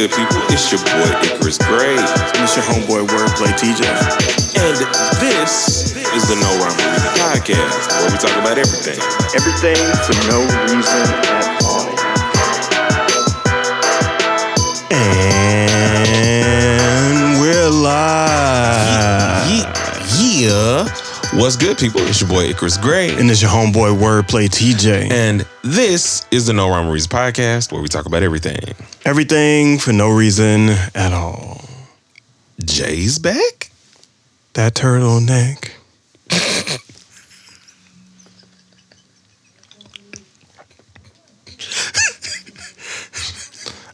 good, people? It's your boy Icarus Gray. And it's your homeboy Wordplay TJ. And this is the No Rhyme or Reason podcast, where we talk about everything. Everything for no reason at all. And we're live. Yeah. What's good, people? It's your boy Icarus Gray. And it's your homeboy Wordplay TJ. And this is the No Rhyme or Reason podcast, where we talk about everything. Everything for no reason at all. Jay's back? That turtleneck.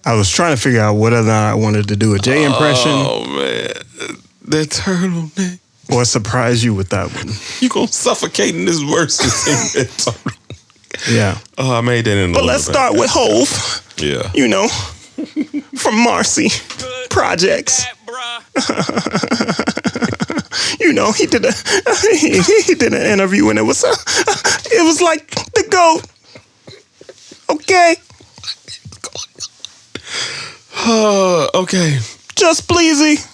I was trying to figure out whether or not I wanted to do a Jay impression. Oh, man. That turtleneck. Or surprise you with that one. You gonna suffocate in this verse. Yeah. Oh, I made that in But let's start with Hove. Yeah. You know, from Marcy Projects. You know, he did an interview and it was like the GOAT. Okay. Okay. Just Bleezy.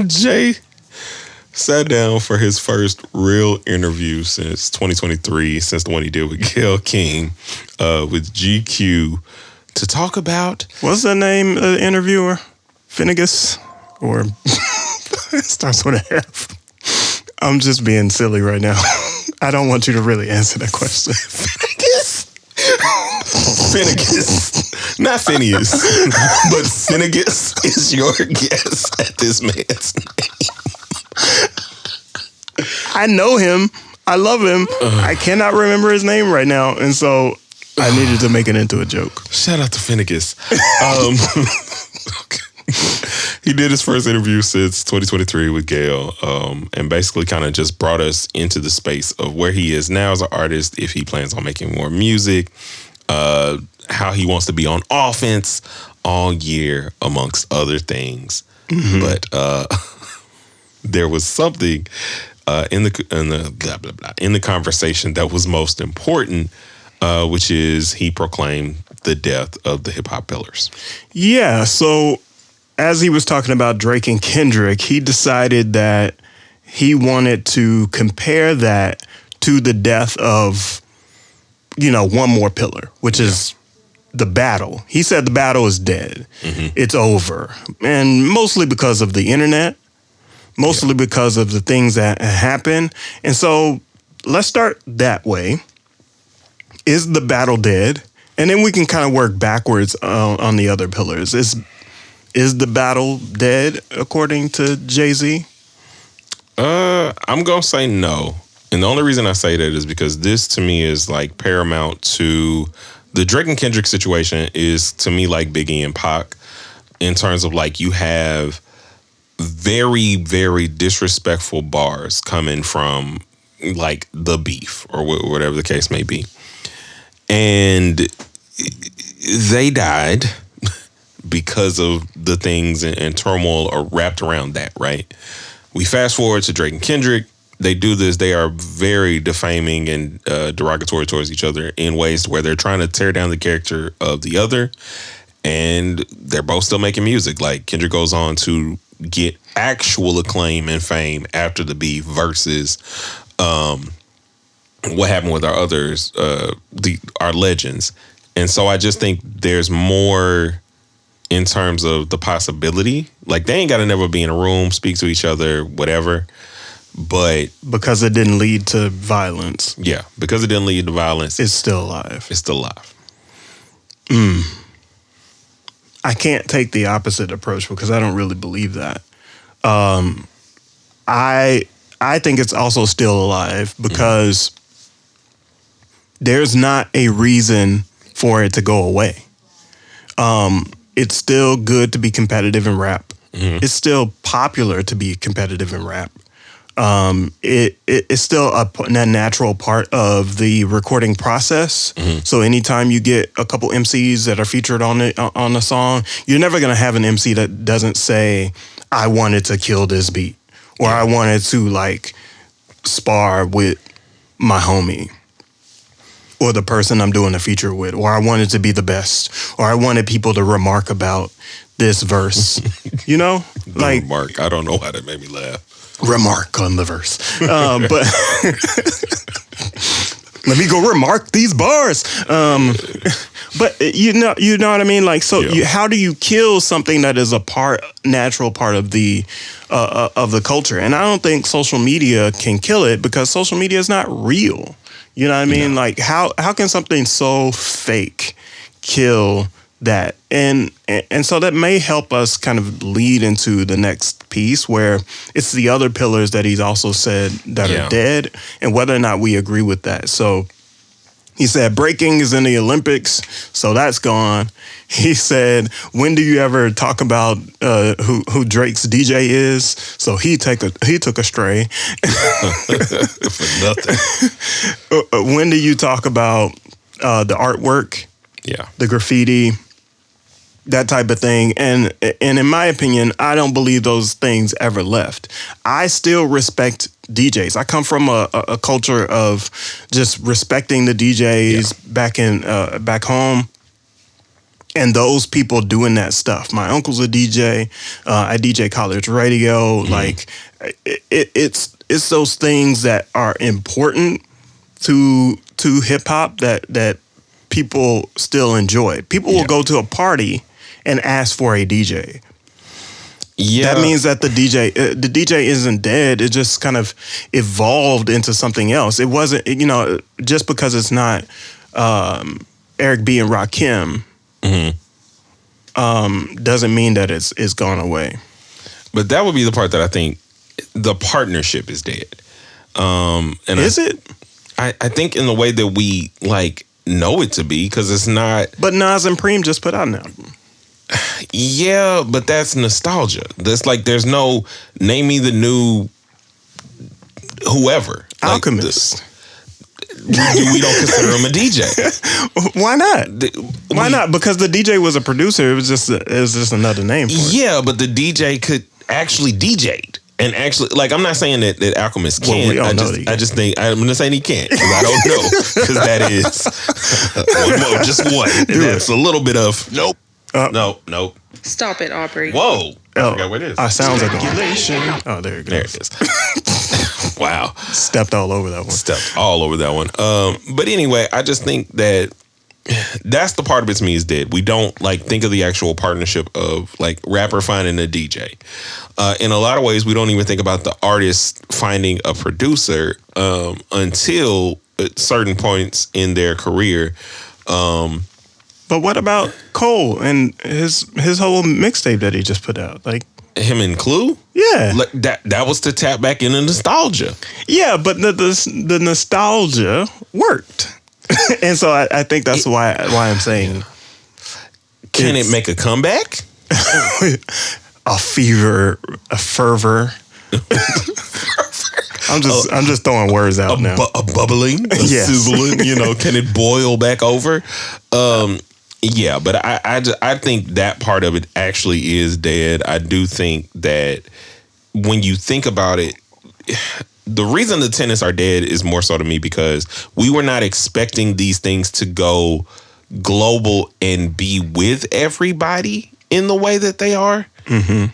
Jay sat down for his first real interview since 2023, since the one he did with Gayle King, with GQ, to talk about... What's the name of the interviewer? Finnegas? Or... It starts with an F. I'm just being silly right now. I don't want you to really answer that question. Finnegas? Finnegas. Not Phineas, but Finnegas is your guess at this man's name. I know him. I love him. I cannot remember his name right now. And so I needed to make it into a joke. Shout out to Finnegas. He did his first interview since 2023 with Gayle, and basically kind of just brought us into the space of where he is now as an artist, if he plans on making more music, how he wants to be on offense all year, amongst other things. Mm-hmm. But there was something in the conversation that was most important, which is he proclaimed the death of the hip hop pillars. Yeah. So as he was talking about Drake and Kendrick, he decided that he wanted to compare that to the death of, one more pillar, which is the battle. He said the battle is dead. Mm-hmm. It's over. And mostly because of the internet, mostly because of the things that happen. And so let's start that way. Is the battle dead? And then we can kind of work backwards on the other pillars. Is the battle dead according to Jay-Z? I'm going to say no. And the only reason I say that is because this to me is like paramount to the Drake and Kendrick situation is to me like Biggie and Pac in terms of like you have very, very disrespectful bars coming from like the beef or whatever the case may be. And they died because of the things and turmoil are wrapped around that, right? We fast forward to Drake and Kendrick. They do this. They are very defaming and derogatory towards each other in ways where they're trying to tear down the character of the other. And they're both still making music. Like Kendrick goes on to get actual acclaim and fame after the beef versus what happened with our others, our legends. And so I just think there's more in terms of the possibility. Like they ain't got to never be in a room, speak to each other, whatever. But because it didn't lead to violence. Yeah, because it didn't lead to violence. It's still alive. It's still alive. I can't take the opposite approach because I don't really believe that. I think it's also still alive because there's not a reason for it to go away. It's still good to be competitive in rap. Mm-hmm. It's still popular to be competitive in rap. It's still a natural part of the recording process. Mm-hmm. So anytime you get a couple MCs that are featured on a song, you're never going to have an MC that doesn't say, I wanted to kill this beat or I wanted to like spar with my homie or the person I'm doing a feature with, or I wanted to be the best, or I wanted people to remark about this verse. You know, like remark. I don't know why that made me laugh. Remark on the verse, but let me go remark these bars. But you know what I mean. Like, so how do you kill something that is a natural part of the culture? And I don't think social media can kill it, because social media is not real. You know what I mean? No. Like, how can something so fake kill that? And so that may help us kind of lead into the next piece, where it's the other pillars that he's also said that are dead, and whether or not we agree with that. So he said breaking is in the Olympics, so that's gone. He said, when do you ever talk about who Drake's DJ is? So he took a stray. For nothing. When do you talk about the artwork? Yeah. The graffiti, that type of thing. And in my opinion, I don't believe those things ever left. I still respect DJs. I come from a culture of just respecting the DJs back home, and those people doing that stuff. My uncle's a DJ. I DJ college radio. Mm-hmm. Like it's those things that are important to hip hop that people still enjoy. People will go to a party and ask for a DJ. Yeah, that means that the DJ isn't dead. It just kind of evolved into something else. It wasn't, just because it's not Eric B and Rakim, doesn't mean that it's gone away. But that would be the part that I think the partnership is dead. And is it? I think in the way that we know it to be, because it's not. But Nas and Preem just put out an album. Yeah, but that's nostalgia. That's there's no name me the new whoever. Alchemist. We don't consider him a DJ. Why not? Why not? Because the DJ was a producer. It was just another name for it. Yeah, but the DJ could actually DJ. And actually, I'm not saying that Alchemist can't. I just think I'm going to say he can't, because I don't know, because that is just one. That's a little bit of nope. Nope. Stop it, Aubrey. Whoa. I forgot what it is. Sounds like regulation. Oh, there it goes. There it is. Wow. Stepped all over that one. But anyway, I just think that that's the part of it to me is dead. We don't think of the actual partnership of rapper finding a DJ. In a lot of ways, we don't even think about the artist finding a producer until at certain points in their career. But what about Cole and his whole mixtape that he just put out? Him and Clue? Yeah. That was to tap back into nostalgia. Yeah, but the nostalgia worked. And so I think that's why I'm saying. Can it make a comeback? A fervor. I'm just throwing words out now. A bubbling, a sizzling. Can it boil back over? Yeah, but I think that part of it actually is dead. I do think that when you think about it, the reason the tennis are dead is more so to me because we were not expecting these things to go global and be with everybody in the way that they are. Mm-hmm.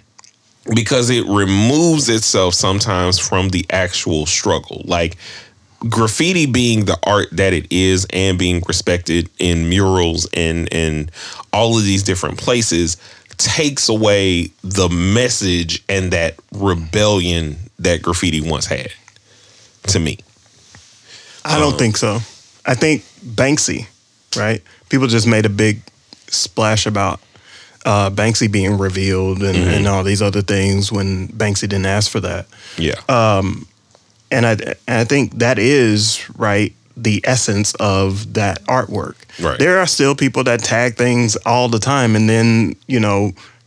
Because it removes itself sometimes from the actual struggle. Graffiti being the art that it is and being respected in murals and all of these different places takes away the message and that rebellion that graffiti once had, to me. I don't think so. I think Banksy, right? People just made a big splash about Banksy being revealed and all these other things when Banksy didn't ask for that. Yeah. And I think that is, right, the essence of that artwork. Right. There are still people that tag things all the time, and then,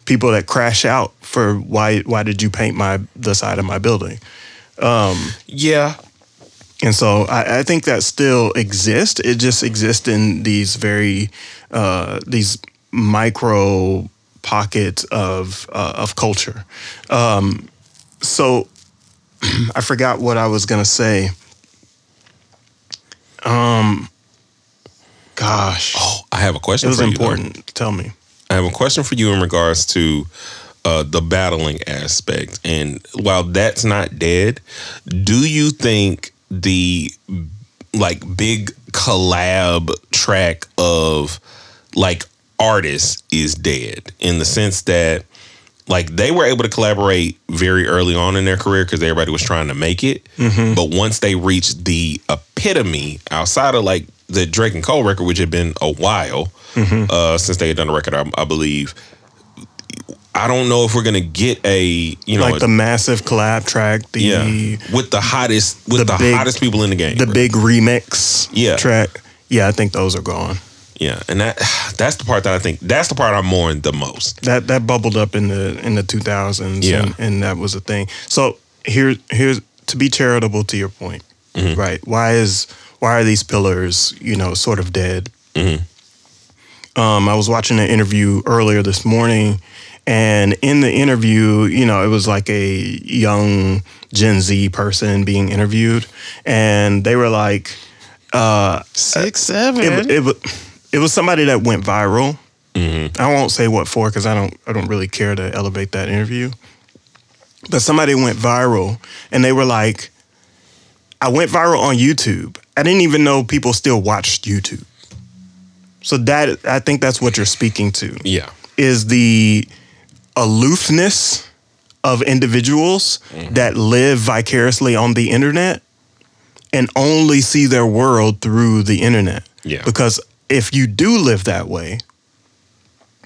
people that crash out for why did you paint the side of my building? Yeah. And so I think that still exists. It just exists in these very these micro pockets of culture. So I forgot what I was gonna say. gosh. Oh, I have a question It was for you. important. Tell me. I have a question for you in regards to the battling aspect. And while that's not dead, do you think the like big collab track of like artists is dead in the sense that like they were able to collaborate very early on in their career because everybody was trying to make it. But once they reached the epitome outside of like the Drake and Cole record, which had been a while since they had done a record, I believe. I don't know if we're gonna get a Like the massive collab track, with the hottest hottest people in the game, the big remix track. Yeah, I think those are gone. Yeah, and that's the part I'm mourning the most. That bubbled up in the 2000s, and that was a thing. So here's to be charitable to your point, right? Why are these pillars sort of dead? I was watching an interview earlier this morning. And in the interview, it was like a young Gen Z person being interviewed, and they were like, 6, 7. It was somebody that went viral. I won't say what for because I don't really care to elevate that interview. But somebody went viral, and they were like, I went viral on YouTube. I didn't even know people still watched YouTube. So I think that's what you're speaking to. Yeah, is the aloofness of individuals that live vicariously on the internet and only see their world through the internet. Yeah. Because if you do live that way,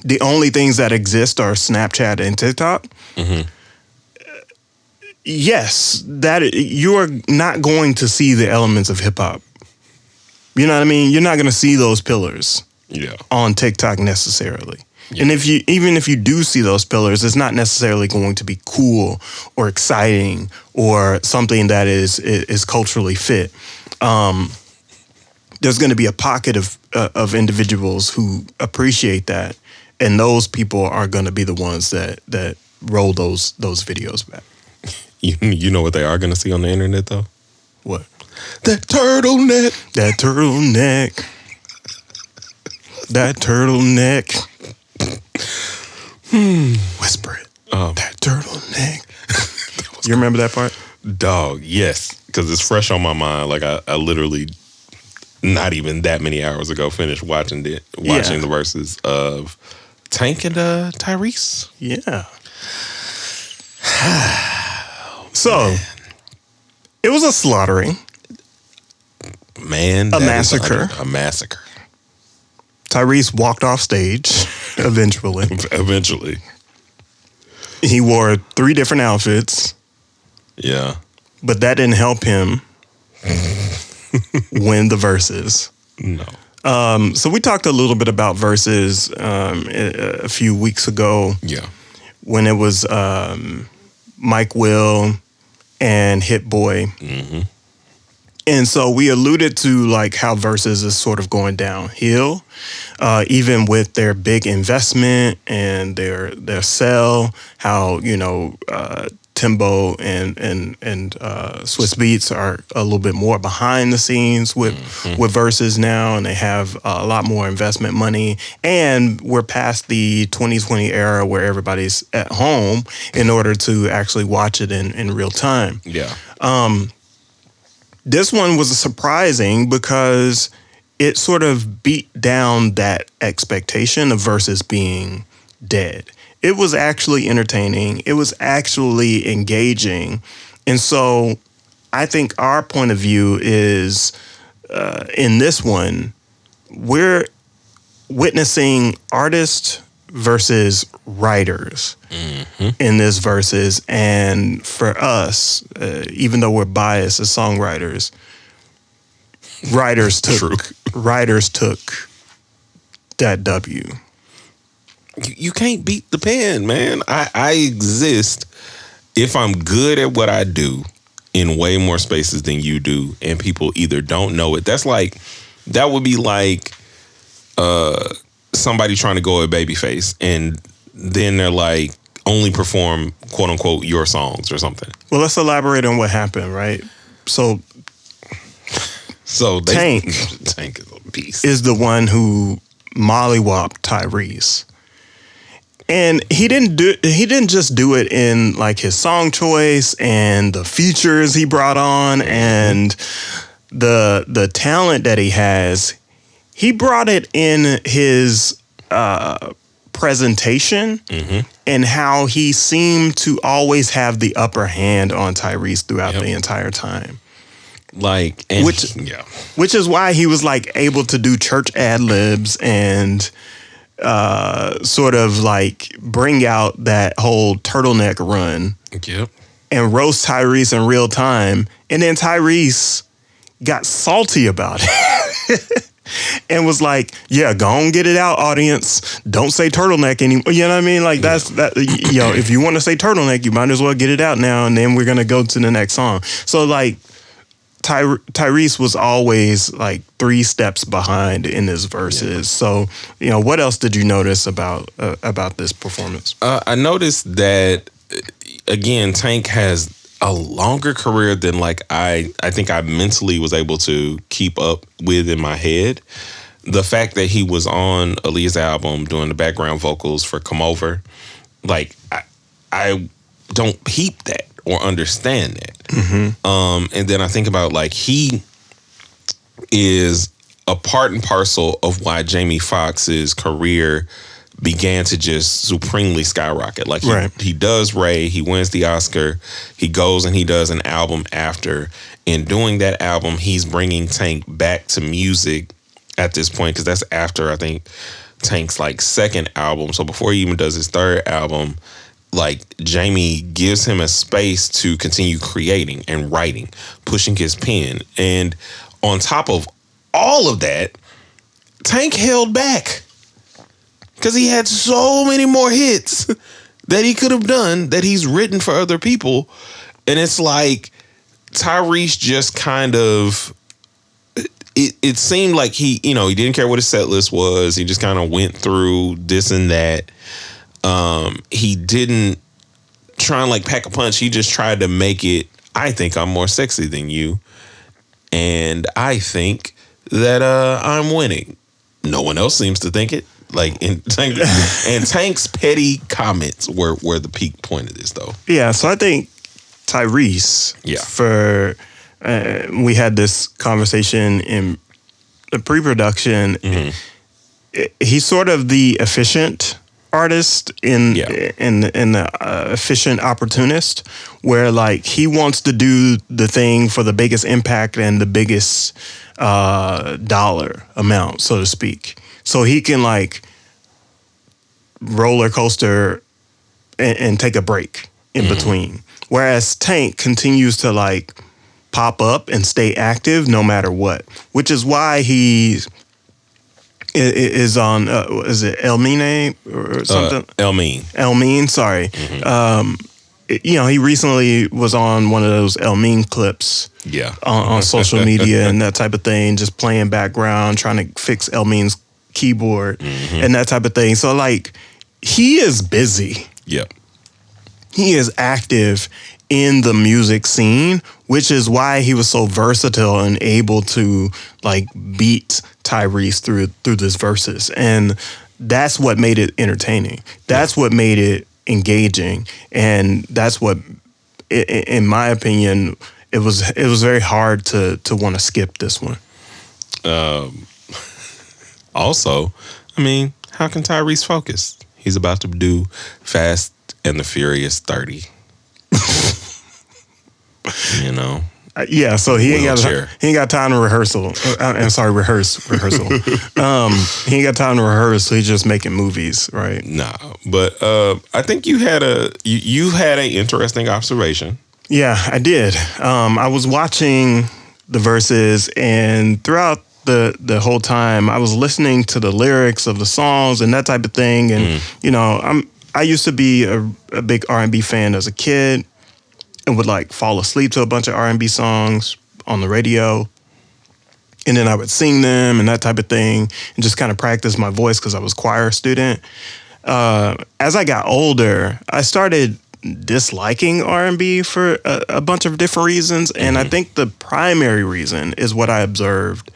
the only things that exist are Snapchat and TikTok. Yes, that you are not going to see the elements of hip hop. You know what I mean? You're not going to see those pillars on TikTok necessarily. Yeah. And even if you do see those pillars, it's not necessarily going to be cool or exciting or something that is culturally fit. There's going to be a pocket of individuals who appreciate that, and those people are going to be the ones that roll those videos back. You know what they are going to see on the internet though? What? That turtleneck. That turtleneck. That turtleneck. Whisper it. That turtleneck. You remember that part? Dog, yes. Because it's fresh on my mind. Like I literally, not even that many hours ago, finished watching the Verzuz of Tank and Tyrese. Yeah. So, it was a slaughtering. Man. A massacre. A massacre. Tyrese walked off stage eventually. Eventually. He wore 3 different outfits. Yeah. But that didn't help him win the Verzuz. No. So we talked a little bit about Verzuz a few weeks ago. Yeah. When it was Mike Will and Hit Boy. And so we alluded to like how Verzuz is sort of going downhill, even with their big investment and their sell. How Timbo and Swiss Beats are a little bit more behind the scenes with Verzuz now, and they have a lot more investment money. And we're past the 2020 era where everybody's at home in order to actually watch it in real time. Yeah. This one was surprising because it sort of beat down that expectation of Verzuz being dead. It was actually entertaining. It was actually engaging. And so I think our point of view is in this one, we're witnessing artists versus writers in this Verzuz. And for us, even though we're biased as songwriters, writers took that W. You can't beat the pen, man. I exist if I'm good at what I do in way more spaces than you do, and people either don't know it. That would be like somebody trying to go at Babyface, and then they're like, only perform quote unquote your songs or something. Well, let's elaborate on what happened, right? So So Tank Tank is a beast. is the one who mollywopped Tyrese. And he didn't just do it in like his song choice and the features he brought on and the talent that he has. He brought it in his presentation and how he seemed to always have the upper hand on Tyrese throughout the entire time. Like, Which is why he was like able to do church ad libs and sort of like bring out that whole turtleneck run. Yep. And roast Tyrese in real time. And then Tyrese got salty about it. And was like, yeah, go on, get it out, audience. Don't say turtleneck anymore. You know what I mean? Like, that's that. If you want to say turtleneck, you might as well get it out now. And then we're going to go to the next song. So, like, Tyrese was always like 3 steps behind in his verses. Yeah. So, what else did you notice about this performance? I noticed that, again, Tank has a longer career than like I think I mentally was able to keep up with in my head. The fact that he was on Aaliyah's album doing the background vocals for Come Over, like I don't peep that or understand that. And then I think about like he is a part and parcel of why Jamie Foxx's career began to just supremely skyrocket. Like he does Ray, he wins the Oscar, he goes and he does an album after. In doing that album, he's bringing Tank back to music at this point, because that's after I think Tank's like 2nd album. So before he even does his 3rd album, like Jamie gives him a space to continue creating and writing, pushing his pen. And on top of all of that, Tank held back. Because he had so many more hits that he could have done that he's written for other people. And it's like Tyrese just kind of, it seemed like he didn't care what his set list was. He just kind of went through this and that. He didn't try and like pack a punch. He just tried to make it, I think I'm more sexy than you. And I think that I'm winning. No one else seems to think it. Like and Tank's petty comments were the peak point of this, though. Yeah, so I think Tyrese. Yeah. For we had this conversation in the pre-production. He's sort of the efficient artist in the efficient opportunist, where like he wants to do the thing for the biggest impact and the biggest dollar amount, so to speak. So he can like roller coaster and take a break in between. Whereas Tank continues to like pop up and stay active no matter what, which is why he is on, is it El Mine or something? El Mine, sorry. He recently was on one of those El Mine clips on social media and that type of thing, just playing background, trying to fix El Mine's keyboard and that type of thing. So like he is busy. Yep. He is active in the music scene, which is why he was so versatile and able to like beat Tyrese through this verses. And that's what made it entertaining. That's what made it engaging. And that's what, in my opinion, it was very hard to want to skip this one. Also, I mean, how can Tyrese focus? He's about to do Fast and the Furious 30. Yeah, so he ain't got time to rehearsal. I'm sorry, rehearsal. He ain't got time to rehearse, so he's just making movies, right? Nah, but I think you had a interesting observation. Yeah, I did. I was watching the verses, and throughout the whole time, I was listening to the lyrics of the songs and that type of thing. And I used to be a big R&B fan as a kid, and would like fall asleep to a bunch of R&B songs on the radio. And then I would sing them and that type of thing and just kind of practice my voice because I was a choir student. As I got older, I started disliking R&B for a bunch of different reasons. And I think the primary reason is what I observed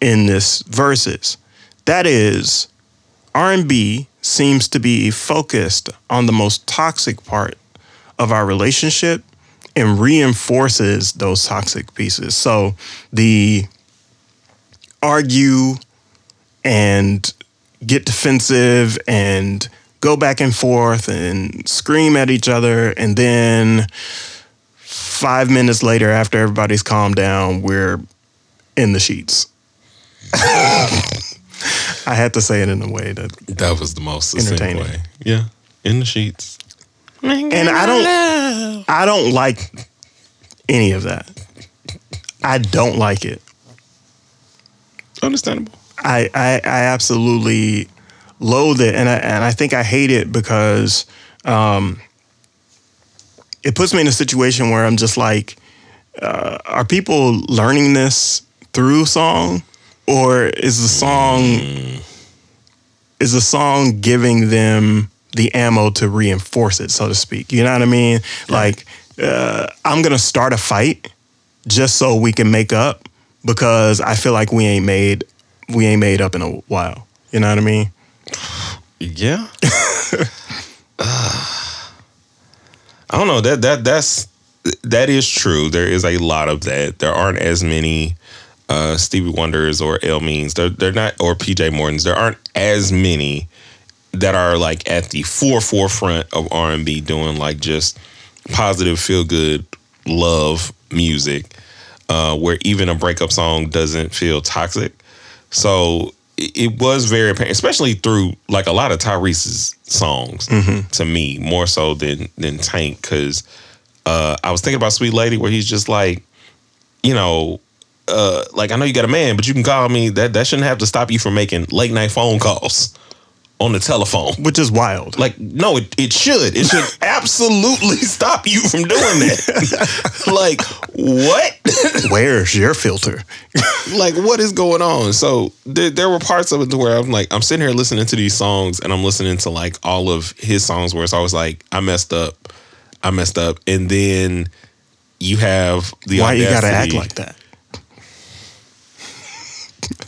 in this Verzuz. That is, R&B seems to be focused on the most toxic part of our relationship and reinforces those toxic pieces. So the argue and get defensive and go back and forth and scream at each other, and then 5 minutes later, after everybody's calmed down, we're in the sheets. I had to say it in a way that was the most succinct entertaining way. Yeah, in the sheets. And I don't like any of that. I don't like it. Understandable. I absolutely loathe it, and I think I hate it because it puts me in a situation where I'm just like, are people learning this through song, or is the song giving them the ammo to reinforce it, so to speak? You know what I mean? Like, I'm gonna start a fight just so we can make up because I feel like we ain't made up in a while. You know what I mean? Yeah. I don't know. That is true. There is a lot of that. There aren't as many Stevie Wonders or El Means. They're not, or PJ Mortons. There aren't as many that are like at the forefront of R&B doing like just positive, feel good, love music, where even a breakup song doesn't feel toxic. So it was very apparent, especially through like a lot of Tyrese's songs, to me, more so than Tank, because I was thinking about Sweet Lady, where he's just like, you know, like, I know you got a man, but you can call me. That shouldn't have to stop you from making late night phone calls on the telephone. Which is wild. Like, no, it should. It should absolutely stop you from doing that. Like, what? Where's your filter? Like, what is going on? So there were parts of it where I'm like, I'm sitting here listening to these songs, and I'm listening to like all of his songs where it's always like, I messed up. And then you have the Why audacity. you gotta act like that?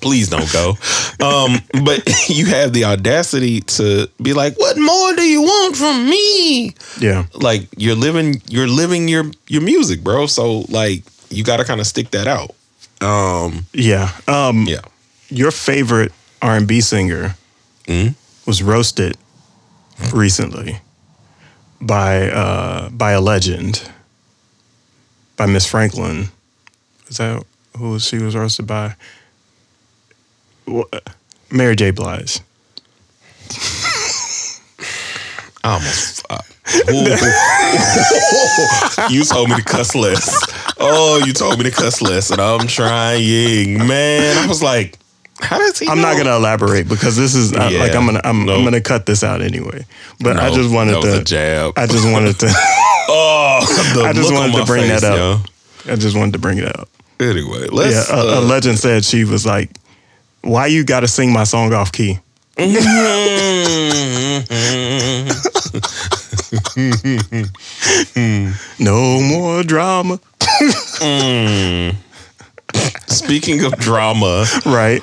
Please don't go. But you have the audacity to be like, what more do you want from me? Yeah. Like, you're living your music, bro. So like, you got to kind of stick that out. Yeah. Yeah. Your favorite R&B singer was roasted recently by a legend, by Miss Franklin. Is that who she was roasted by? Mary J. Blige. I almost. You told me to cuss less. Oh, you told me to cuss less, and I'm trying, man. I was like, how does he? I'm not gonna elaborate because this is like I'm gonna cut this out anyway. But I just wanted to. A jab. I just wanted to. I just wanted to bring that up. Yo. I just wanted to bring it up. Anyway, let's. A legend said she was like, "Why you got to sing my song off key?" No more drama. Speaking of drama, right?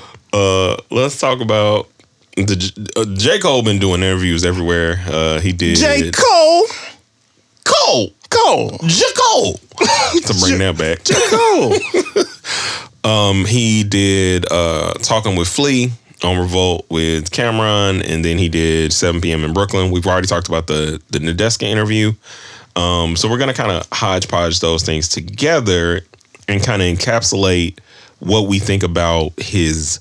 Let's talk about the J. Cole. Been doing interviews everywhere. He did J. Cole. J. Cole. To bring that back, J. Cole. He did Talking with Flea on Revolt with Cameron, and then he did 7 p.m. in Brooklyn. We've already talked about the Nadeska interview. So we're going to kind of hodgepodge those things together and kind of encapsulate what we think about his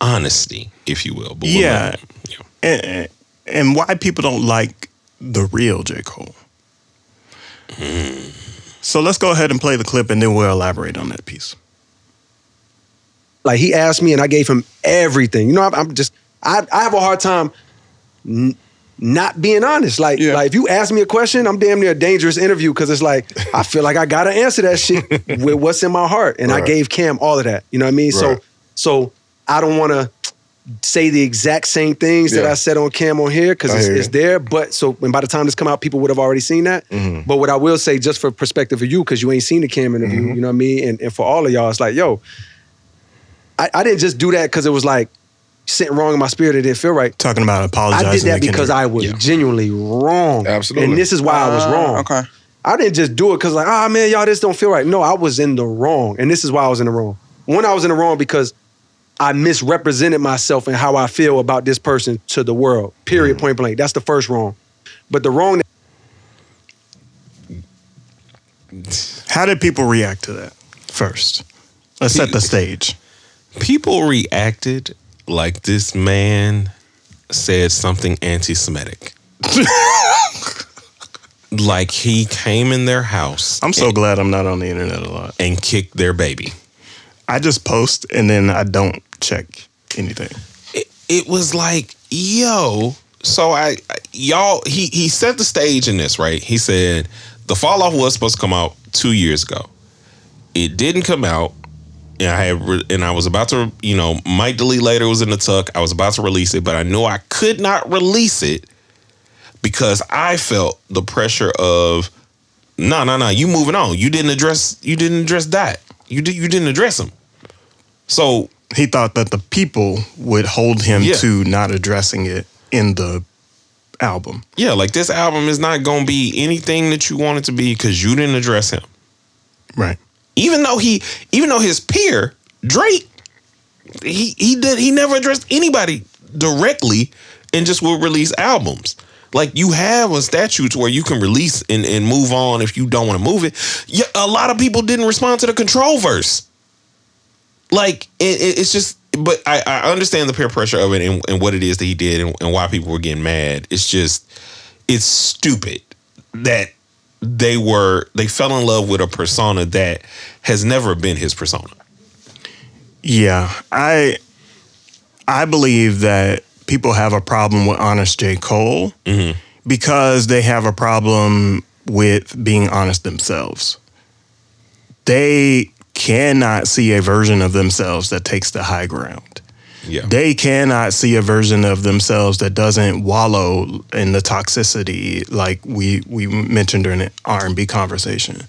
honesty, if you will. But yeah. And why people don't like the real J. Cole. So let's go ahead and play the clip, and then we'll elaborate on that piece. Like, he asked me and I gave him everything. You know, I have a hard time not being honest. Like, if you ask me a question, I'm damn near a dangerous interview because it's like, I feel like I got to answer that shit with what's in my heart. And I gave Cam all of that. You know what I mean? Right. So I don't want to say the exact same things that I said on cam on here because it's there. But so when by the time this come out, people would have already seen that. But what I will say, just for perspective of you, because you ain't seen the cam interview, you know what I mean? And for all of y'all, it's like, yo, I didn't just do that because it was like sitting wrong in my spirit. It didn't feel right. Talking about apologizing. I did that because I was genuinely wrong. Absolutely. And this is why I was wrong. Okay. I didn't just do it because like, man, y'all, this don't feel right. No, I was in the wrong. And this is why I was in the wrong. One, I was in the wrong because I misrepresented myself and how I feel about this person to the world. Period, point blank. That's the first wrong. But the wrong... How did people react to that first? Let's set the stage. People reacted like this man said something anti-Semitic. Like he came in their house. I'm so glad I'm not on the internet a lot. And kicked their baby. I just post and then I don't check anything. It was like, yo. So he set the stage in this, right? He said the fall off was supposed to come out 2 years ago. It didn't come out. And I was about to, might delete later, was in the tuck. I was about to release it, but I knew I could not release it because I felt the pressure of, no, you moving on. You didn't address that. You didn't address him. So he thought that the people would hold him to not addressing it in the album. Yeah, like this album is not going to be anything that you want it to be because you didn't address him. Right. Even though his peer Drake, he never addressed anybody directly and just will release albums. Like you have a statute where you can release and move on if you don't want to move it. Yeah, a lot of people didn't respond to the Control verse. Like it's just, but I understand the peer pressure of it and what it is that he did and why people were getting mad. It's just, it's stupid that they fell in love with a persona that has never been his persona. Yeah, I believe that people have a problem with Honest J. Cole because they have a problem with being honest themselves. They cannot see a version of themselves that takes the high ground. Yeah. They cannot see a version of themselves that doesn't wallow in the toxicity like we mentioned during the R&B conversation.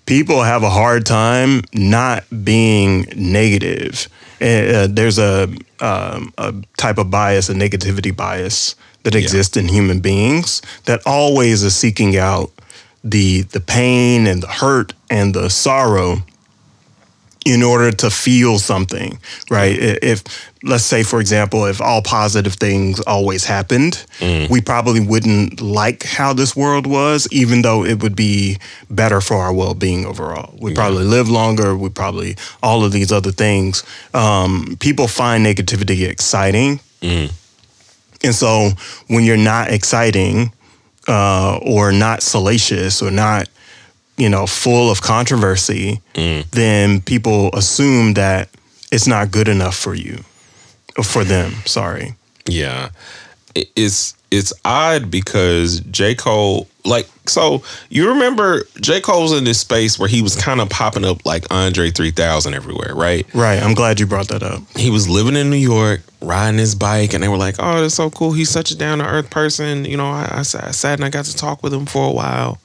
People have a hard time not being negative. There's a type of bias, a negativity bias that exists in human beings that always is seeking out the pain and the hurt and the sorrow in order to feel something, right? If, let's say, for example, if all positive things always happened, we probably wouldn't like how this world was, even though it would be better for our well-being overall. We'd probably live longer. We'd probably, all of these other things. People find negativity exciting. And so when you're not exciting or not salacious or not, full of controversy, then people assume that it's not good enough for you, or for them. Sorry. Yeah, it's odd because J. Cole, so you remember J. Cole's in this space where he was kind of popping up like Andre 3000 everywhere, right? Right. I'm glad you brought that up. He was living in New York, riding his bike, and they were like, "Oh, that's so cool. He's such a down to earth person." I sat and I got to talk with him for a while.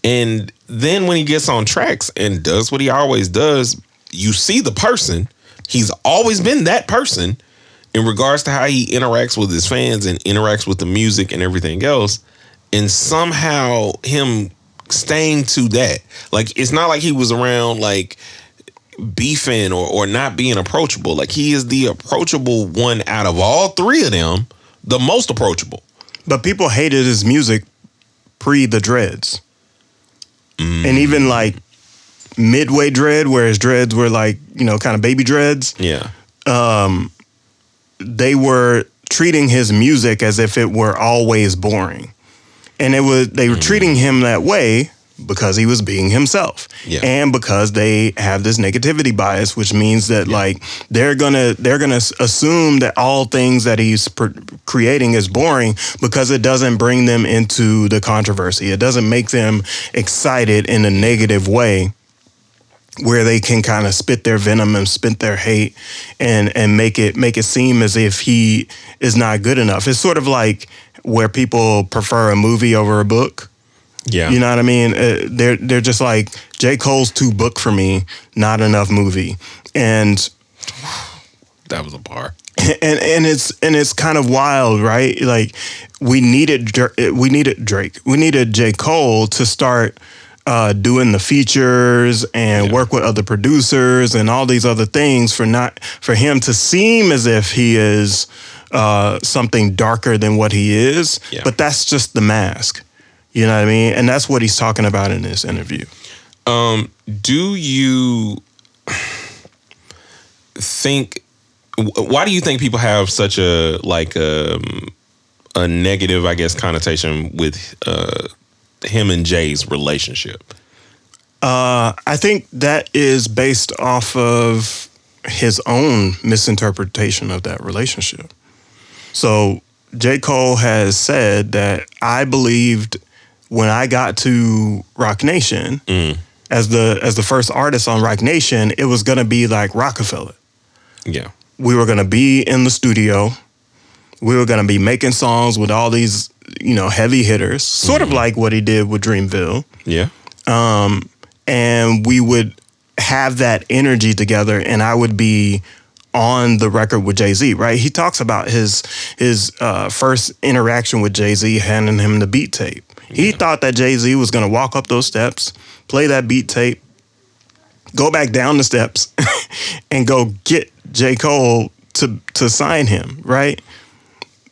And then when he gets on tracks and does what he always does, you see the person. He's always been that person in regards to how he interacts with his fans and interacts with the music and everything else. And somehow him staying to that, like, it's not like he was around like beefing or not being approachable. Like, he is the approachable one out of all three of them, the most approachable. But people hated his music pre the dreads. And even like midway dread, where his dreads were like, kind of baby dreads. Yeah. They were treating his music as if it were always boring. And they were treating him that way because he was being himself. Yeah. And because they have this negativity bias, which means that like they're gonna assume that all things that he's creating is boring because it doesn't bring them into the controversy. It doesn't make them excited in a negative way where they can kind of spit their venom and spit their hate and make it seem as if he is not good enough. It's sort of like where people prefer a movie over a book. Yeah. You know what I mean? They're just like, J. Cole's too book for me, not enough movie. And that was a bar. And it's kind of wild, right? Like we needed Drake, we needed J. Cole to start doing the features and work with other producers and all these other things for him to seem as if he is something darker than what he is. Yeah. But that's just the mask. You know what I mean? And that's what he's talking about in this interview. Do you think? Why do you think people have such a negative, I guess, connotation with him and Jay's relationship? I think that is based off of his own misinterpretation of that relationship. So J. Cole has said that I believed when I got to Roc Nation as the first artist on Roc Nation, it was gonna be like Rockefeller. Yeah. We were going to be in the studio. We were going to be making songs with all these, heavy hitters, sort of like what he did with Dreamville. Yeah. And we would have that energy together, and I would be on the record with Jay-Z, right? He talks about his first interaction with Jay-Z, handing him the beat tape. He thought that Jay-Z was going to walk up those steps, play that beat tape, go back down the steps, and go get J. Cole to sign him, right?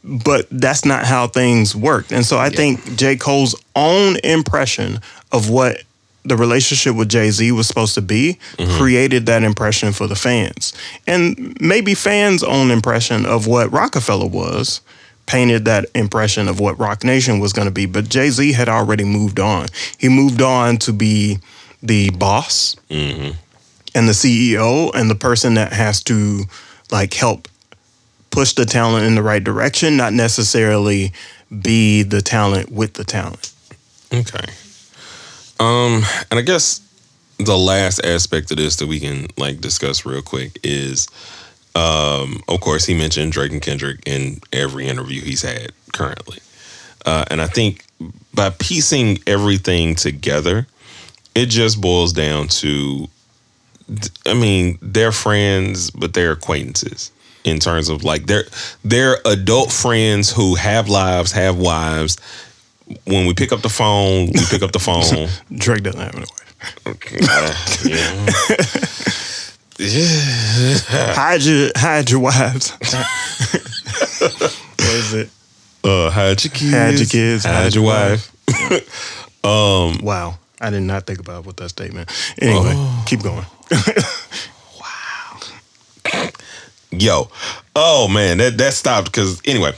But that's not how things worked. And so I think J. Cole's own impression of what the relationship with Jay-Z was supposed to be created that impression for the fans. And maybe fans' own impression of what Rockefeller was painted that impression of what Roc Nation was going to be. But Jay-Z had already moved on. He moved on to be the boss and the CEO and the person that has to help push the talent in the right direction, not necessarily be the talent with the talent. Okay. And I guess the last aspect of this that we can discuss real quick is, of course, he mentioned Drake and Kendrick in every interview he's had currently. And I think by piecing everything together, it just boils down to, they're friends, but they're acquaintances in terms of they're adult friends who have lives, have wives. When we pick up the phone, we pick up the phone. Drake doesn't have a wife. Hide your wives. What is it? Hide your kids. Hide your wife. Wow. I did not think about what that statement. Anyway, keep going. Wow. Yo. Oh man, that stopped because anyway.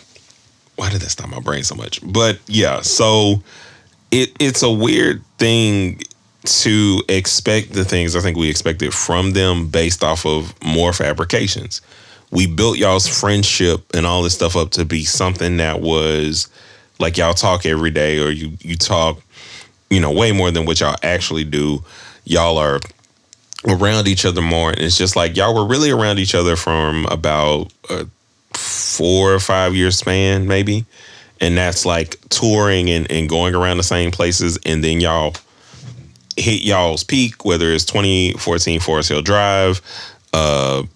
Why did that stop my brain so much? But yeah, so it's a weird thing to expect the things I think we expected from them based off of more fabrications. We built y'all's friendship and all this stuff up to be something that was like y'all talk every day, or you talk, way more than what y'all actually do. Y'all are around each other more. And it's just like y'all were really around each other from about 4 or 5 year span, maybe. And that's like touring and going around the same places. And then y'all hit y'all's peak, whether it's 2014 Forest Hill Drive, Nothing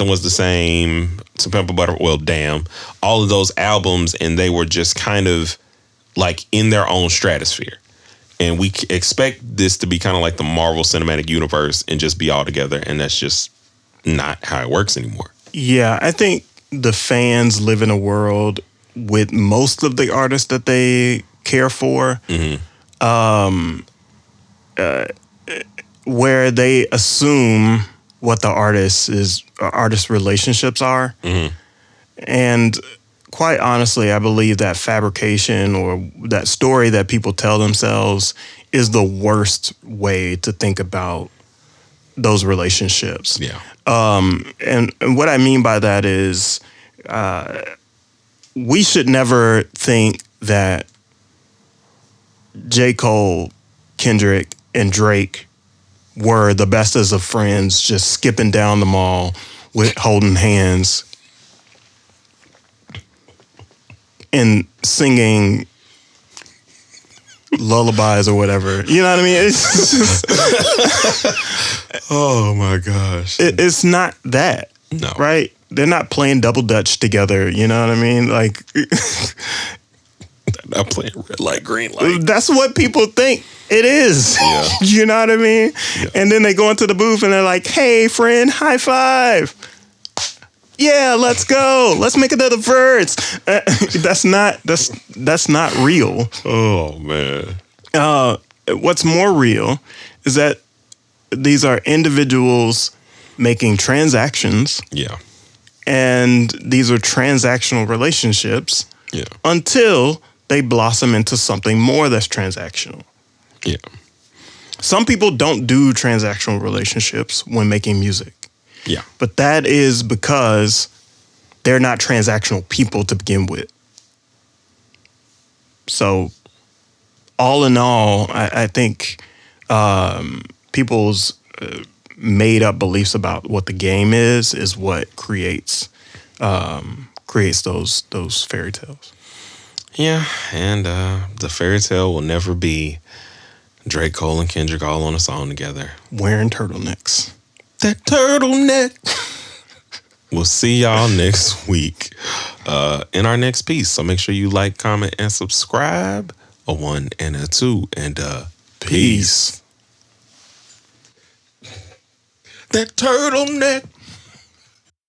Was the Same, To Pimp a Butterfly, well, Damn, all of those albums, and they were just kind of like in their own stratosphere. And we expect this to be kind of like the Marvel Cinematic Universe and just be all together. And that's just not how it works anymore. Yeah, I think the fans live in a world with most of the artists that they care for, where they assume what the artist relationships are. And quite honestly, I believe that fabrication or that story that people tell themselves is the worst way to think about those relationships. Yeah. And what I mean by that is we should never think that J. Cole, Kendrick, and Drake were the bestest of friends, just skipping down the mall with holding hands and singing lullabies or whatever. You know what I mean? It's just, Oh my gosh. it's not that. No. Right? They're not playing double dutch together. You know what I mean? Like, I'm playing red light, green light. that's what people think it is. Yeah. You know what I mean? Yeah. And then they go into the booth and they're like, hey, friend, high five. Yeah, let's go. Let's make another verse. That's not real. Oh man. What's more real is that these are individuals making transactions, Yeah. and these are transactional relationships Yeah. until they blossom into something more that's transactional. Yeah. Some people don't do transactional relationships when making music, Yeah. but that is because they're not transactional people to begin with. So, all in all, I think people's made up beliefs about what the game is what creates those fairy tales. Yeah. And the fairy tale will never be Drake, Cole, and Kendrick all on a song together. Wearing turtlenecks. That turtleneck. We'll see y'all next week in our next piece. So make sure you like, comment, and subscribe. A 1 and a 2 and peace. That turtleneck.